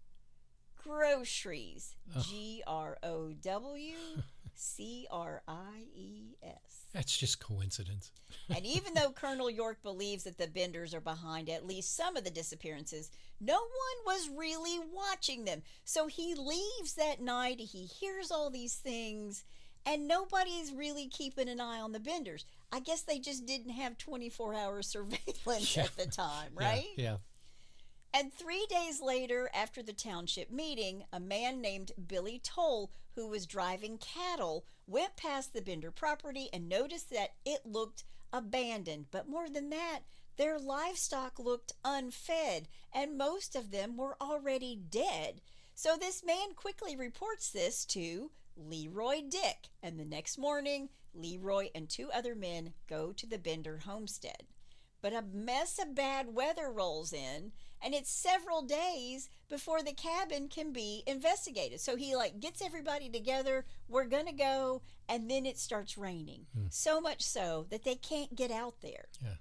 groceries. GROWCRIES. That's just coincidence. And even though Colonel York believes that the Benders are behind at least some of the disappearances, no one was really watching them. So he leaves that night, he hears all these things, and nobody's really keeping an eye on the Benders. I guess they just didn't have 24-hour surveillance at the time, right? Yeah. And 3 days later, after the township meeting, a man named Billy Toll, who was driving cattle, went past the Bender property and noticed that it looked abandoned. But more than that, their livestock looked unfed, and most of them were already dead. So this man quickly reports this to Leroy Dick, and the next morning, Leroy and 2 other men go to the Bender homestead. But a mess of bad weather rolls in, and it's several days before the cabin can be investigated. So he gets everybody together, we're gonna go, and then it starts raining. So much so that they can't get out there. Yeah.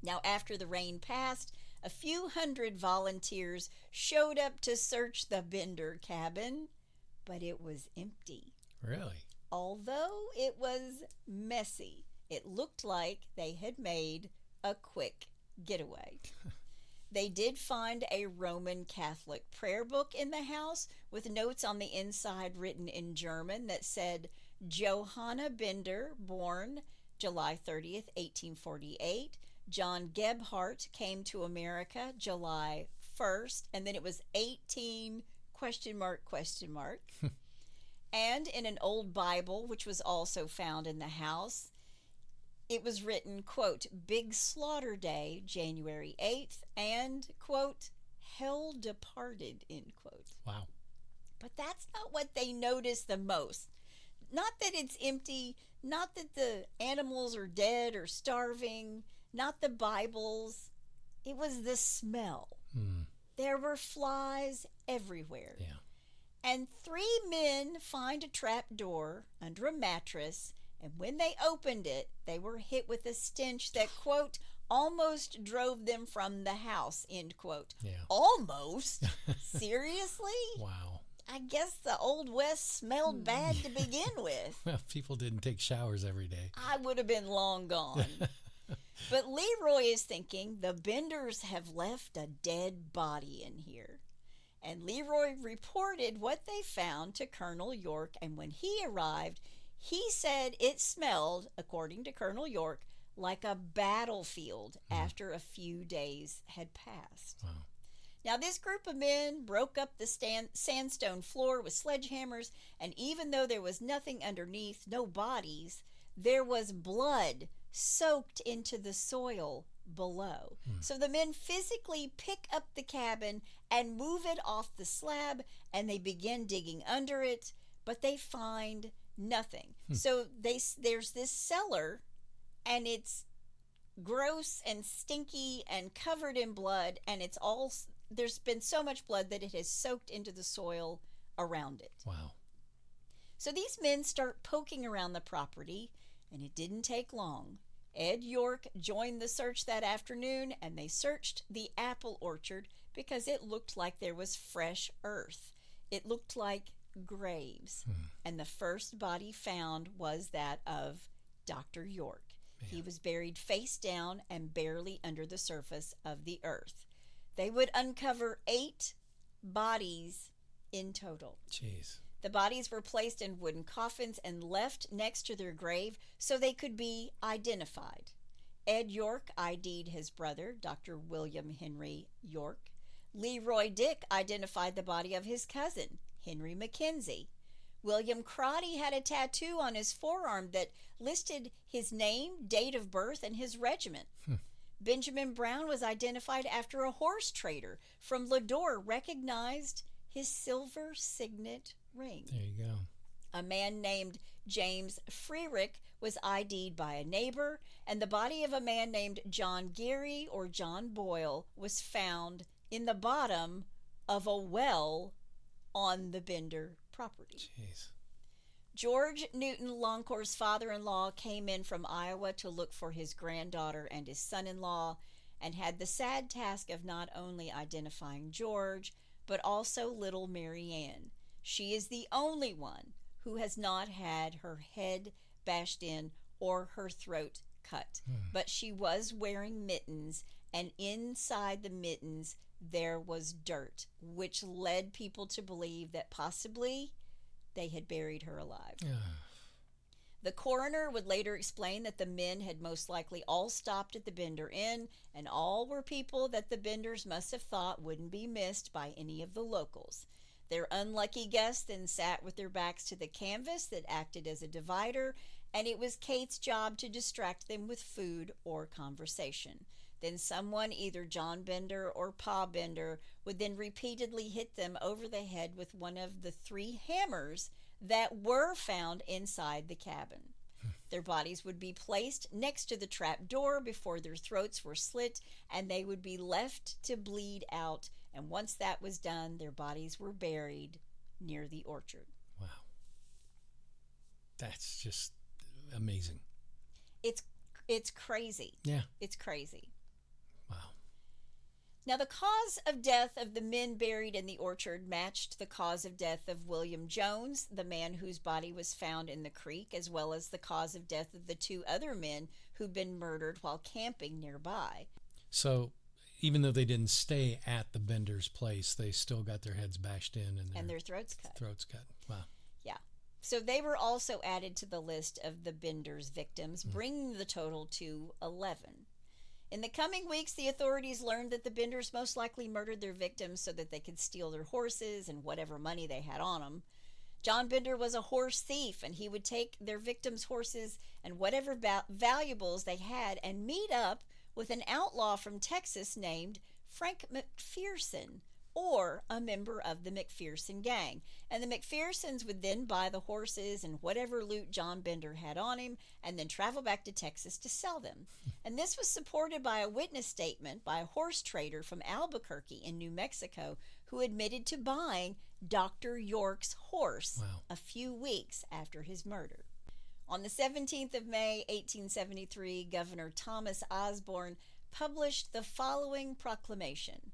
Now, after the rain passed, a few hundred volunteers showed up to search the Bender cabin, but it was empty. Really? Although it was messy, it looked like they had made a quick getaway. They did find a Roman Catholic prayer book in the house with notes on the inside written in German that said, Johanna Bender, born July 30th, 1848. John Gebhardt came to America July 1st, and then it was 18 ? And in an old Bible, which was also found in the house, it was written, quote, Big Slaughter Day, January 8th, and, quote, Hell Departed, end quote. Wow. But that's not what they noticed the most. Not that it's empty, not that the animals are dead or starving, not the Bibles. It was the smell. There were flies everywhere. Yeah. And 3 men find a trap door under a mattress, and when they opened it, they were hit with a stench that, quote, almost drove them from the house, end quote. Yeah. Almost? Seriously? Wow. I guess the Old West smelled bad to begin with. Well, people didn't take showers every day. I would have been long gone. But Leroy is thinking the Benders have left a dead body in here. And Leroy reported what they found to Colonel York, and when he arrived, he said it smelled, according to Colonel York, like a battlefield after a few days had passed. Wow. Now, this group of men broke up the sandstone floor with sledgehammers, and even though there was nothing underneath, no bodies, there was blood soaked into the soil below. So the men physically pick up the cabin and move it off the slab, and they begin digging under it, but they find nothing. So there's this cellar, and it's gross and stinky and covered in blood, and there's been so much blood that it has soaked into the soil around it. Wow. So these men start poking around the property, and it didn't take long. Ed York joined the search that afternoon, and they searched the apple orchard because it looked like there was fresh earth. It looked like graves. And the first body found was that of Dr. York. He was buried face down and barely under the surface of the earth. They would uncover 8 bodies in total. Jeez. The bodies were placed in wooden coffins and left next to their grave so they could be identified. Ed York ID'd his brother, Dr. William Henry York. Leroy Dick identified the body of his cousin, Henry Mackenzie. William Crotty had a tattoo on his forearm that listed his name, date of birth, and his regiment. Benjamin Brown was identified after a horse trader from Ladore recognized his silver signet ring. There you go. A man named James Freerick was ID'd by a neighbor, and the body of a man named John Geary or John Boyle was found in the bottom of a well on the Bender property. Jeez. George Newton Longcore's father-in-law came in from Iowa to look for his granddaughter and his son-in-law, and had the sad task of not only identifying George, but also little Mary Ann. She is the only one who has not had her head bashed in or her throat cut. But she was wearing mittens, and inside the mittens there was dirt, which led people to believe that possibly they had buried her alive. The coroner would later explain that the men had most likely all stopped at the Bender Inn, and all were people that the Benders must have thought wouldn't be missed by any of the locals. Their unlucky guests then sat with their backs to the canvas that acted as a divider, and it was Kate's job to distract them with food or conversation. Then someone, either John Bender or Pa Bender, would then repeatedly hit them over the head with one of the 3 hammers that were found inside the cabin. Their bodies would be placed next to the trap door before their throats were slit, and they would be left to bleed out. And once that was done, their bodies were buried near the orchard. Wow. That's just amazing. It's crazy. Yeah. It's crazy. Wow. Now, the cause of death of the men buried in the orchard matched the cause of death of William Jones, the man whose body was found in the creek, as well as the cause of death of the 2 other men who'd been murdered while camping nearby. So, even though they didn't stay at the Bender's place, they still got their heads bashed in and their throats cut. Wow. Yeah. So they were also added to the list of the Bender's victims, bringing the total to 11. In the coming weeks, the authorities learned that the Benders most likely murdered their victims so that they could steal their horses and whatever money they had on them. John Bender was a horse thief, and he would take their victims' horses and whatever valuables they had and meet up with an outlaw from Texas named Frank McPherson, or a member of the McPherson gang. And the McPhersons would then buy the horses and whatever loot John Bender had on him, and then travel back to Texas to sell them. And this was supported by a witness statement by a horse trader from Albuquerque in New Mexico who admitted to buying Dr. York's horse a few weeks after his murder. On the 17th of May, 1873, Governor Thomas Osborne published the following proclamation.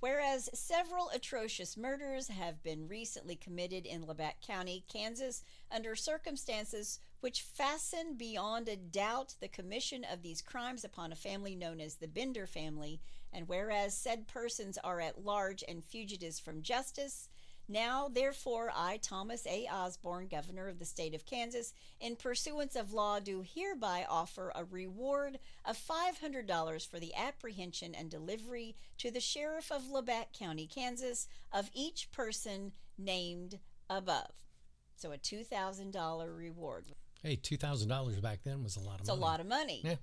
Whereas several atrocious murders have been recently committed in Labatt County, Kansas, under circumstances which fasten beyond a doubt the commission of these crimes upon a family known as the Bender family, and whereas said persons are at large and fugitives from justice, Now, therefore, I, Thomas A. Osborne, Governor of the State of Kansas, in pursuance of law, do hereby offer a reward of $500 for the apprehension and delivery to the Sheriff of Labatt County, Kansas, of each person named above. So a $2,000 reward. Hey, $2,000 back then was a lot of money. It's a lot of money. Yeah.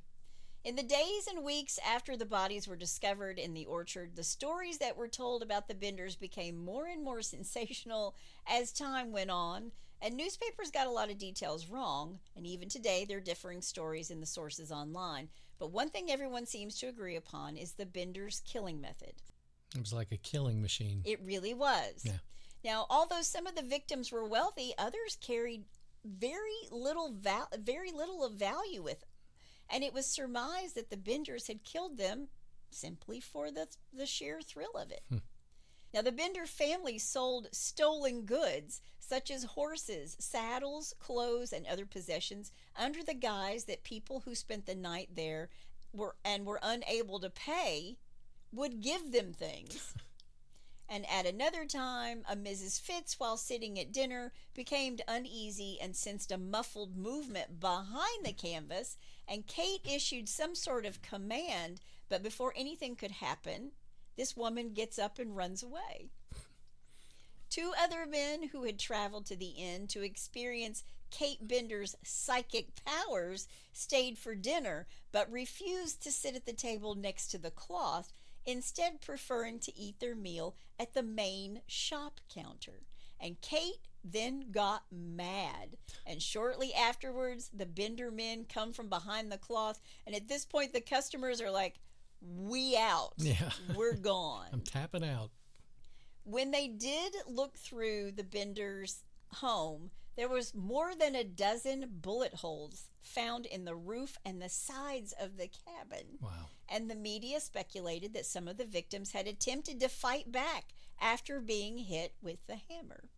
In the days and weeks after the bodies were discovered in the orchard, the stories that were told about the Benders became more and more sensational as time went on, and newspapers got a lot of details wrong, and even today there are differing stories in the sources online. But one thing everyone seems to agree upon is the Benders' killing method. It was like a killing machine. It really was. Yeah. Now, although some of the victims were wealthy, others carried very little of value with them. And it was surmised that the Benders had killed them simply for the sheer thrill of it. Now, the Bender family sold stolen goods, such as horses, saddles, clothes, and other possessions, under the guise that people who spent the night there were unable to pay would give them things. And at another time, a Mrs. Fitz, while sitting at dinner, became uneasy and sensed a muffled movement behind the canvas, and Kate issued some sort of command, but before anything could happen, this woman gets up and runs away. Two other men who had traveled to the inn to experience Kate Bender's psychic powers stayed for dinner, but refused to sit at the table next to the cloth, instead preferring to eat their meal at the main shop counter. And Kate then got mad. And shortly afterwards, the Bender men come from behind the cloth. And at this point, the customers are like, "We out. Yeah. We're gone." I'm tapping out. When they did look through the Benders' home, there was more than a dozen bullet holes found in the roof and the sides of the cabin. Wow. And the media speculated that some of the victims had attempted to fight back after being hit with the hammer.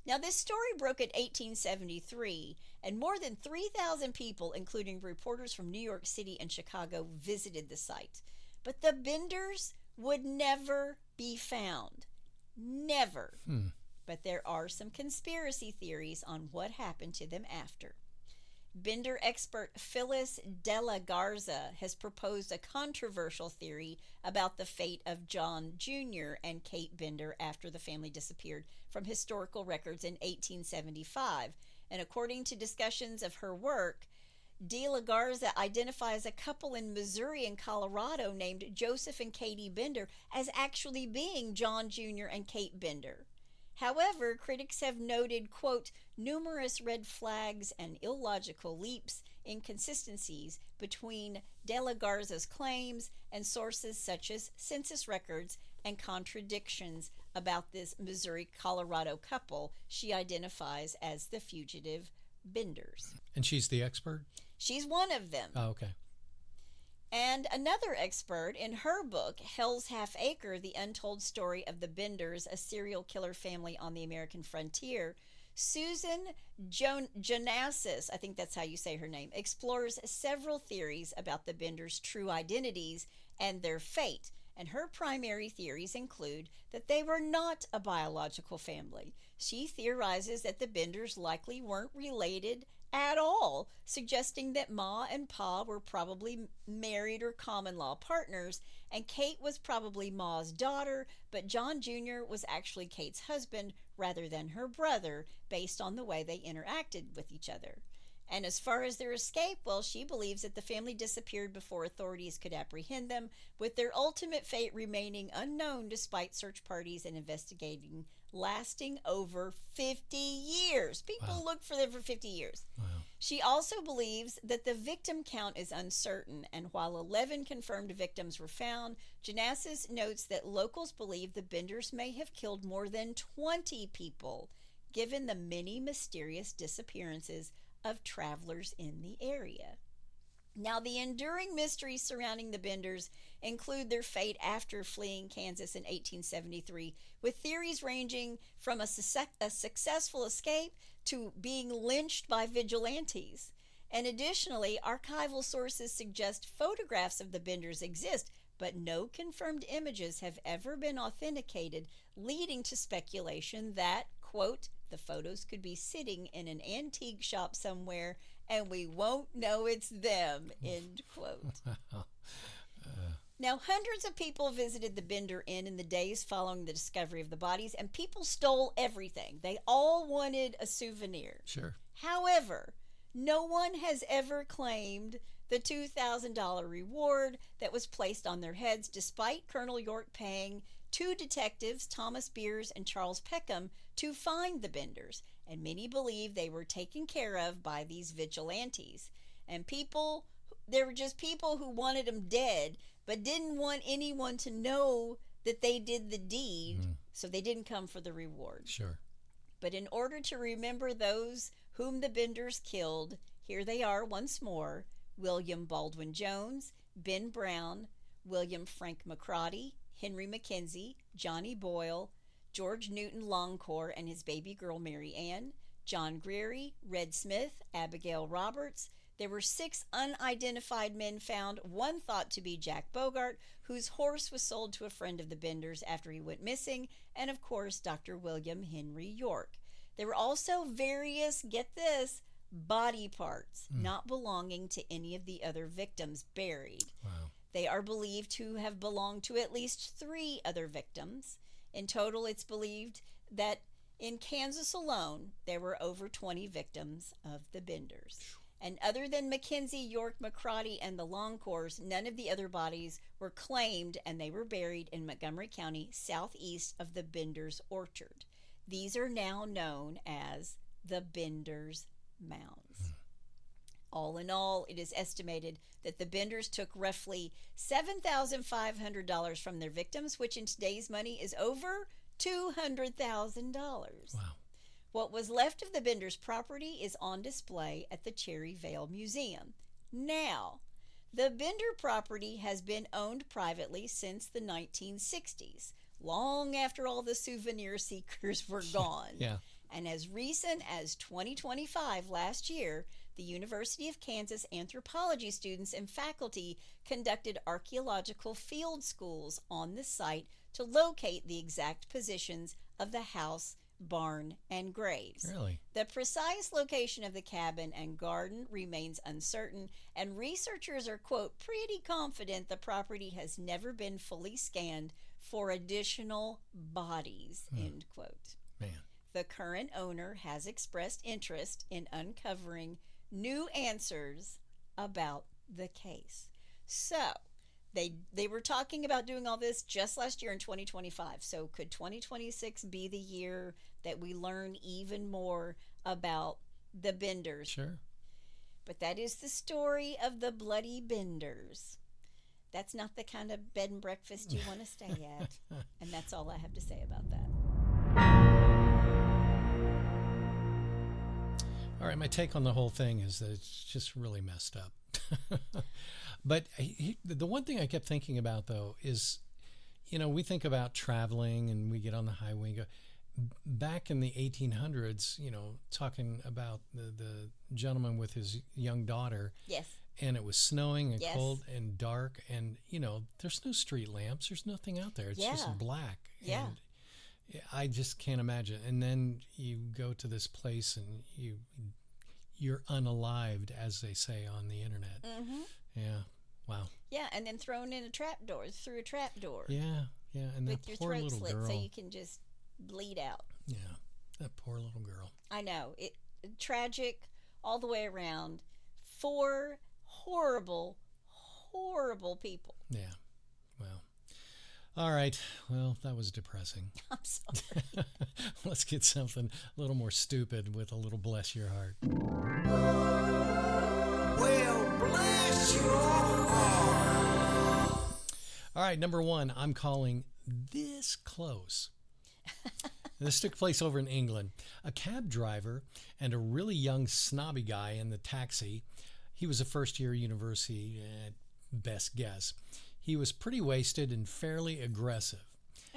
Now, this story broke in 1873, and more than 3,000 people, including reporters from New York City and Chicago, visited the site. But the Benders would never be found. Never. But there are some conspiracy theories on what happened to them after. Bender expert Phyllis De La Garza has proposed a controversial theory about the fate of John Jr. and Kate Bender after the family disappeared from historical records in 1875. And according to discussions of her work, De La Garza identifies a couple in Missouri and Colorado named Joseph and Katie Bender as actually being John Jr. and Kate Bender. However, critics have noted, quote, numerous red flags and illogical leaps, inconsistencies between De La Garza's claims and sources such as census records, and contradictions about this Missouri-Colorado couple she identifies as the fugitive Benders. And she's the expert? She's one of them. Oh, okay. And another expert, in her book, Hell's Half Acre, The Untold Story of the Benders, a Serial Killer Family on the American Frontier, Susan Jonassis, I think that's how you say her name, explores several theories about the Benders' true identities and their fate. And her primary theories include that they were not a biological family. She theorizes that the Benders likely weren't related at all, suggesting that Ma and Pa were probably married or common law partners, and Kate was probably Ma's daughter, but John Jr. was actually Kate's husband rather than her brother, based on the way they interacted with each other. And as far as their escape, well, she believes that the family disappeared before authorities could apprehend them, with their ultimate fate remaining unknown despite search parties and investigating lasting over 50 years. People looked for them for 50 years. Wow. She also believes that the victim count is uncertain, and while 11 confirmed victims were found, Jonassis notes that locals believe the Benders may have killed more than 20 people, given the many mysterious disappearances of travelers in the area. Now, the enduring mysteries surrounding the Benders include their fate after fleeing Kansas in 1873, with theories ranging from a successful escape to being lynched by vigilantes. And additionally, archival sources suggest photographs of the Benders exist, but no confirmed images have ever been authenticated, leading to speculation that, quote, the photos could be sitting in an antique shop somewhere and we won't know it's them, end quote. Now, hundreds of people visited the Bender Inn in the days following the discovery of the bodies, and people stole everything. They all wanted a souvenir. Sure. However, no one has ever claimed the $2,000 reward that was placed on their heads, despite Colonel York paying 2 detectives, Thomas Beers and Charles Peckham, to find the Benders. And many believe they were taken care of by these vigilantes. And there were just people who wanted them dead, but didn't want anyone to know that they did the deed, so they didn't come for the reward. Sure. But in order to remember those whom the Benders killed, here they are once more: William Baldwin Jones, Ben Brown, William Frank McCroddy, Henry Mackenzie, Johnny Boyle, George Newton Longcore and his baby girl Mary Ann, John Greery, Red Smith, Abigail Roberts. There were 6 unidentified men found, one thought to be Jack Bogart, whose horse was sold to a friend of the Benders after he went missing, and of course, Dr. William Henry York. There were also various, get this, body parts not belonging to any of the other victims buried. Wow. They are believed to have belonged to at least 3 other victims. In total, it's believed that in Kansas alone, there were over 20 victims of the Benders. And other than Mackenzie, York, McCroddy, and the Longcores, none of the other bodies were claimed, and they were buried in Montgomery County, southeast of the Benders Orchard. These are now known as the Benders Mounds. All in all, it is estimated that the Benders took roughly $7,500 from their victims, which in today's money is over $200,000. Wow. What was left of the Benders' property is on display at the Cherry Vale Museum. Now, the Bender property has been owned privately since the 1960s, long after all the souvenir seekers were gone. Yeah. And as recent as 2025, last year, the University of Kansas anthropology students and faculty conducted archaeological field schools on the site to locate the exact positions of the house, barn, and graves. Really? The precise location of the cabin and garden remains uncertain, and researchers are, quote, pretty confident the property has never been fully scanned for additional bodies, end quote. Man. The current owner has expressed interest in uncovering new answers about the case. So, they were talking about doing all this just last year in 2025. So could 2026 be the year that we learn even more about the Benders? Sure. But that is the story of the Bloody Benders. That's not the kind of bed and breakfast you want to stay at. And that's all I have to say about that. All right, my take on the whole thing is that it's just really messed up. But the one thing I kept thinking about, though, is, we think about traveling and we get on the highway and go. Back in the 1800s, talking about the gentleman with his young daughter. Yes. And it was snowing and Yes. cold and dark. And, there's no street lamps. There's nothing out there. It's just black. Yeah. And I just can't imagine. And then you go to this place and you're unalived, as they say on the internet. Mm-hmm. Yeah. Wow. Yeah, and then thrown in through a trap door. Yeah. Yeah. And with that your poor throat little slit girl. so you can just bleed out. Yeah. That poor little girl. I know. It tragic all the way around. 4 horrible, horrible people. Yeah. Well. All right. Well, that was depressing. I'm sorry. Let's get something a little more stupid with a little bless your heart. Well, bless your heart. All right, number 1, I'm calling This Close. This took place over in England. A cab driver and a really young snobby guy in the taxi. He was a first-year university at best guess. He was pretty wasted and fairly aggressive.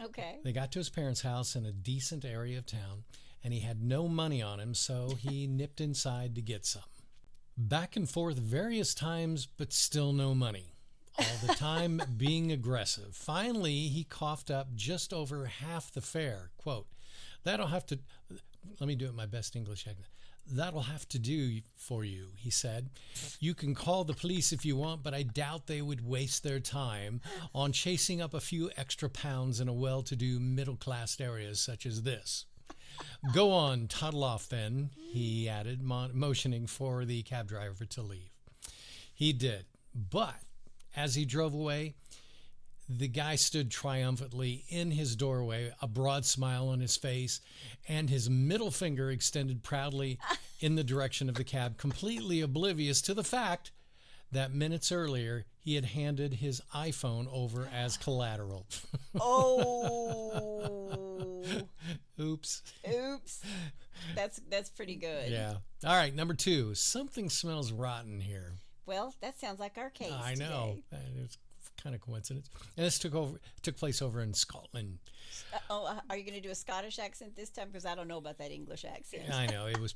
Okay. They got to his parents' house in a decent area of town, and he had no money on him, so he nipped inside to get some. Back and forth various times, but still no money. all the time being aggressive. Finally, he coughed up just over half the fare. Quote, "That'll have to," let me do it in my best English accent. "That'll have to do for you," he said. "You can call the police if you want, but I doubt they would waste their time on chasing up a few extra pounds in a well-to-do middle-class areas such as this. Go on, toddle off then," he added, motioning for the cab driver to leave. He did, but as he drove away, the guy stood triumphantly in his doorway, a broad smile on his face, and his middle finger extended proudly in the direction of the cab, completely oblivious to the fact that minutes earlier he had handed his iPhone over as collateral. Oh. Oops. That's pretty good. Yeah. All right, number 2. Something smells rotten here. Well, that sounds like our case. I know. Today. It's kind of coincidence. And this took place over in Scotland. Are you going to do a Scottish accent this time? Because I don't know about that English accent. I know, it was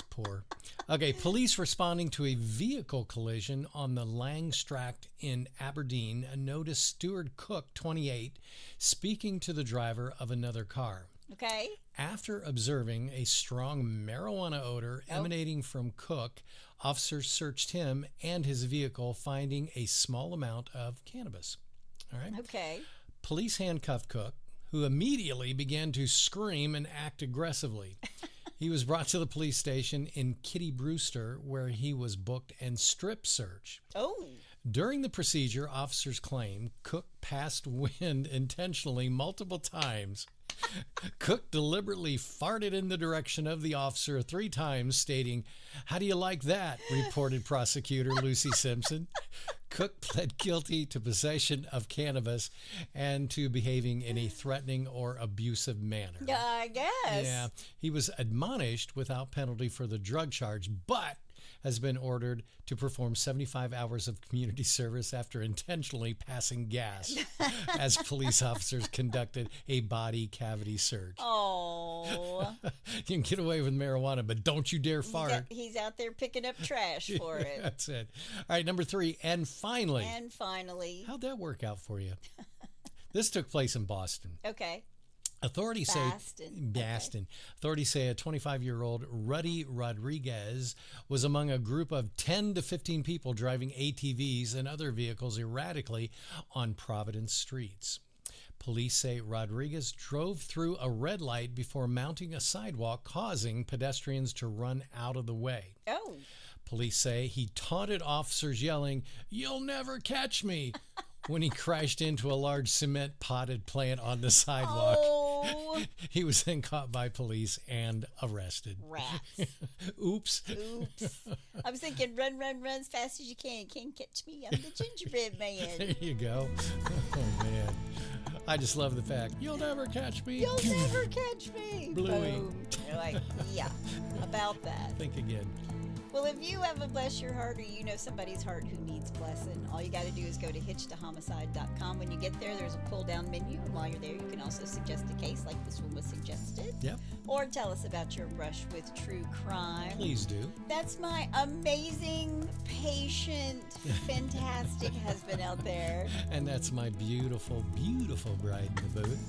poor. Okay, police responding to a vehicle collision on the Langstract in Aberdeen noticed Stuart Cook, 28, speaking to the driver of another car. Okay. After observing a strong marijuana odor emanating from Cook, officers searched him and his vehicle, finding a small amount of cannabis. All right. Okay. Police handcuffed Cook, who immediately began to scream and act aggressively. He was brought to the police station in Kitty Brewster, where he was booked and strip searched. Oh. During the procedure, officers claim Cook passed wind intentionally multiple times. Cook deliberately farted in the direction of the officer 3 times, stating, "How do you like that?" reported prosecutor Lucy Simpson. Cook pled guilty to possession of cannabis and to behaving in a threatening or abusive manner. Yeah, I guess. Yeah, he was admonished without penalty for the drug charge, but has been ordered to perform 75 hours of community service after intentionally passing gas as police officers conducted a body cavity search. Oh. You can get away with marijuana, but don't you dare fart. He's out there picking up trash for it. That's it. All right, number 3, and finally. How'd that work out for you? This took place in Boston. Okay. Authorities say Authorities say a 25-year-old Ruddy Rodriguez was among a group of 10 to 15 people driving ATVs and other vehicles erratically on Providence streets. Police say Rodriguez drove through a red light before mounting a sidewalk, causing pedestrians to run out of the way. Oh. Police say he taunted officers, yelling, "You'll never catch me," when he crashed into a large cement potted plant on the sidewalk. Oh. He was then caught by police and arrested. Rats. Oops. I was thinking, run as fast as you can. Can't catch me. I'm the gingerbread man. There you go. Oh, man. I just love the fact, "You'll never catch me." You'll never catch me. Bluey. Boom. You're like, yeah, about that. Think again. Well, if you have a bless your heart or you know somebody's heart who needs blessing, all you got to do is go to hitchtahomicide.com. When you get there, there's a pull-down menu. And while you're there, you can also suggest a case like this one was suggested. Yep. Or tell us about your brush with true crime. Please do. That's my amazing, patient, fantastic husband out there. And that's my beautiful, beautiful bride in the booth.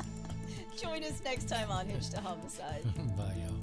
Join us next time on Hitch to Homicide. Bye, y'all.